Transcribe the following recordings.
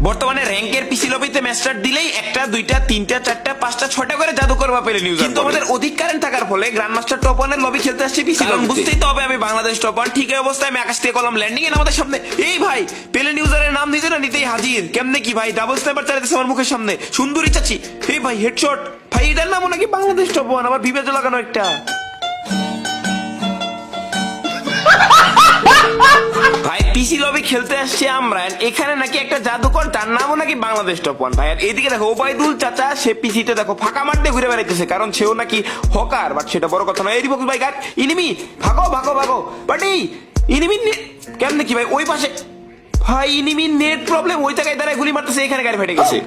বর্তমানে র্যাঙ্কের পিসি লবিতে ম্যাচ স্টার্ট দিলেই একটা দুইটা তিনটা চারটা পাঁচটা ছয়টা করে জাদুকর বা পেলে নিউজ। কিন্তু আমাদের অধিক কারেন্ট থাকার ফলে গ্র্যান্ড মাস্টার টপ ওয়ানের লবি খেলতে আসছে পিসি লবি। বুঝতেই তো হবে আমি বাংলাদেশ টপ ওয়ান। ঠিক এই অবস্থায় আমি আকাশ থেকে করলাম ল্যান্ডিং এর আমাদের সামনে। এই ভাই পেলে নিউজারের নাম দিতে না নিতেই হাজির। কেমনে কি ভাই ডাবল স্নাইপার চালাতেছে আমার মুখের সামনে। সুন্দরী চাচি। এই ভাই হেডশট। ভাই এটার নামও নাকি বাংলাদেশ টপ ওয়ান। আবার বিবেচ লাগানো একটা। ভাই পিসি লবি খেলতে আসছে আমরা, এখানে নাকি একটা জাদুকর তার নামও নাকি বাংলাদেশ টপ ওয়ান। ভাই আর এইদিকে দেখো ওবায়দুল চাচা সে পিসিতে দেখো ফাঁকা মারতে ঘুরে বেড়াইতেছে, কারণ সেও নাকি হকার। বাট সেটা বড় কথা নয়। এই রিপোর্ট ভাই গাট ইনিমি ভাগো ভাগো ভাগো। বাট এই ইনিমি কেমনে কি ভাই ওই পাশে ভাই ইনিমি নেট প্রবলেম, ওই জায়গায় দাঁড়ায় গুলি মারতেছে, এখানে গাড়ি ফেটে গেছে।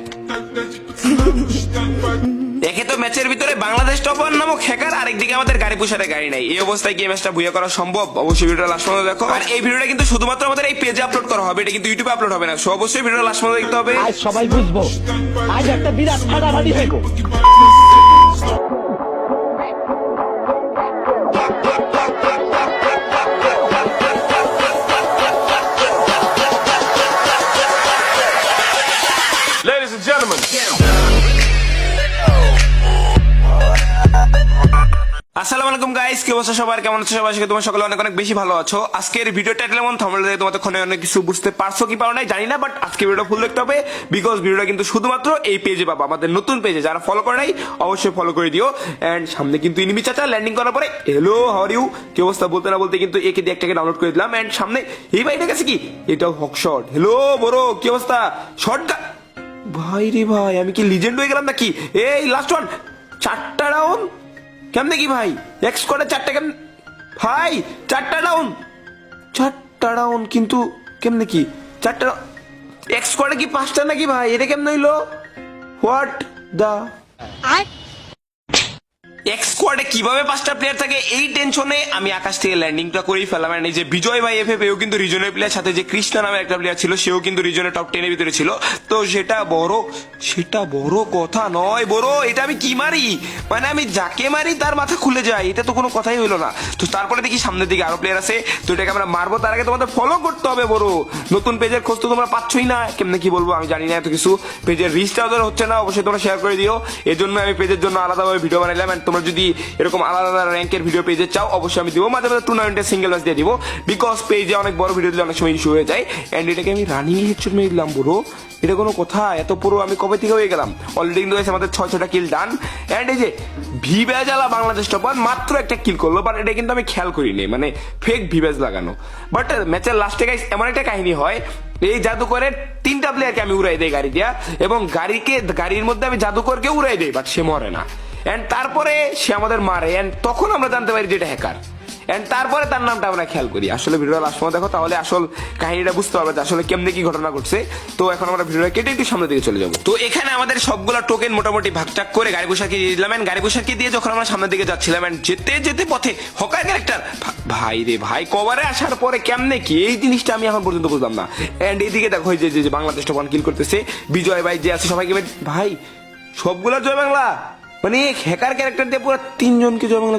দেখে তো ম্যাচের ভিতরে বাংলাদেশ টপ ওয়ান নামক হ্যাকার, আরেকদিকে আমাদের গাড়ি পুষারে গাড়ি নাই। এই অবস্থায় কি ম্যাচটা বুয়া করা সম্ভব? অবশ্যই ভিডিওটা লাস্ট পর্যন্ত দেখো। আর এই ভিডিওটা কিন্তু শুধুমাত্র আমাদের এই পেজে আপলোড করা হবে, এটা কিন্তু ইউটিউবে আপলোড হবে না। সো অবশ্যই ভিডিওটা লাস্ট পর্যন্ত দেখতে হবে। আজ সবাই বুঝবো, আজ একটা বিরাট ফাটাফাটি হইব। Ladies and gentlemen. আসসালামু আলাইকুম গাইস, কি অবস্থা সবার, কেমন আছো সবাই? আশা করি তোমরা সকলে অনেক অনেক বেশি ভালো আছো। আজকের ভিডিও টাইটেল এমন থাম্বনেল দেখে তোমাদের ক্ষণে অনেক কিছু বুঝতে পারছো কি পারো নাই জানি না, বাট আজকে ভিডিওটা ফুল দেখতে হবে, বিকজ ভিডিওটা কিন্তু শুধুমাত্র এই পেজে পাবো, আমাদের নতুন পেজে। যারা ফলো করে নাই অবশ্যই ফলো করে দিও। এন্ড সামনে কিন্তু ইনিমি চাচা ল্যান্ডিং করার পরে হ্যালো হাউ আর ইউ কি অবস্থা বলতে না বলতে কিন্তু একে দিয়ে একটাকে ডাউনলোড করে দিলাম। এন্ড সামনে এই ভাইটা গেছে কি, এটাও হক শট। হ্যালো বড় কি অবস্থা? শট ভাই রে ভাই, আমি কি লিজেন্ড হয়ে গেলাম নাকি? এই লাস্ট ওয়ান, চারটা ডাউন। কেমনে কি ভাই এক্স করে চারটা কেমন ভাই? চারটা ডাউন কিন্তু কেমনে কি চারটা এক্স করে কি পাঁচটা নাকি ভাই? এটা কেমন হইলো? হোয়াট দা এক্স স্কোয়াডে কিভাবে পাঁচটা প্লেয়ার থাকে এই টেনশনে আমি আকাশ থেকে ল্যান্ডিংটা করেই ফেলাম। এই যে বিজয় ভাই এফএফ এও কিন্তু রিজনের প্লেয়ার, সাথে যে কৃষ্ণা নামের একটা প্লেয়ার ছিল সেও কিন্তু রিজনের টপ 10 এর ভিতরে ছিল। তো সেটা বড় কথা নয় বড়, এটা আমি কি মারি মানে আমি যাকে মারি তার মাথা খুলে যায়, এটা তো কোনো কথাই হইলো না। তো তারপরে দেখি সামনের দিকে আরো প্লেয়ার আছে, তো এটাকে আমরা মারবো। তার আগে তোমাদের ফলো করতে হবে বড়। নতুন পেজের খোঁজ তো তোমরা পাচ্ছই না, কেমনে কি বলবো আমি জানি না এত কিছু। পেজের রিচটাও ধর হচ্ছে না, অবশ্যই তোমরা শেয়ার করে দিও। এর জন্য আমি পেজের জন্য আলাদাভাবে ভিডিও বানাইলাম। এন্ড তোমরা যদি এরকম আলাদা আলাদা র্যাঙ্কের ভিডিও পেজে চাও অবশ্যই আমি দিব, মাঝে মাঝে টুর্নামেন্টের সিঙ্গেল ম্যাচ দিয়ে দিব, বিকজ পেজে অনেক বড় ভিডিও দিলে অনেক সময় ইস্যু হয়ে যায়। এন্ড এটাকে আমি রানিং হেডশট মেরে দিলাম বড়, এটা কোনো কথা? এত পুরো আমি কবে থেকে হয়ে গেলাম। অলরেডি কিন্তু আমাদের 6-6টা কিল ডান। এন্ড এই যে ভিভ্যাজালা বাংলাদেশ টপ ওয়ান মাত্র একটা কিল করলো, বাট এটা কিন্তু আমি খেয়াল করিনি, মানে ফেক ভিভ্যাজ লাগানো। বাট ম্যাচের লাস্টে গাইস এমন একটা কাহিনী হয়, এই জাদুকরের 3টা প্লেয়ারকে আমি উড়াই দেই গাড়ি দিয়া, এবং গাড়ির মধ্যে আমি জাদুকরকে উড়াই দেই, বাট সে মরে না। এন্ড তারপরে সে আমাদের মারে, এন্ড তখন আমরা জানতে পারি যে এটা হ্যাকার। এন্ড তারপরে তার নামটা আমরা খেয়াল করি। আসলে ভিডিওটা লাস্ট সময় দেখো, তাহলে আসল কাহিনীটা বুঝতে পারবে যে আসলে কেমনে কি ঘটনা ঘটছে। তো এখন আমরা ভিডিওটা কেটে একটু সামনের দিকে চলে যাবো। তো এখানে আমাদের সবগুলা টোকেন মোটামুটি ভাগটাক করে গাড়ি পোশাকে দিয়ে দিলাম। এন্ড গাড়ি পোশাকে দিয়ে যখন আমরা সামনের দিকে যাচ্ছিলাম, এন্ড যেতে যেতে পথে হকার ক্যারেক্টার ভাই রে ভাই কভারে আসার পরে কেমনে কি এই জিনিসটা আমি এখন পর্যন্ত বুঝলাম না। এন্ড এইদিকে দেখো যে বাংলাদেশ টপ ওয়ান কিল করতেছে বিজয় ভাই যে আছে সবাইকে ভাই সবগুলা জয় বাংলা, মানে হ্যাকার ক্যারেক্টার দিয়ে পুরো 3 জনকে জয় বাংলা।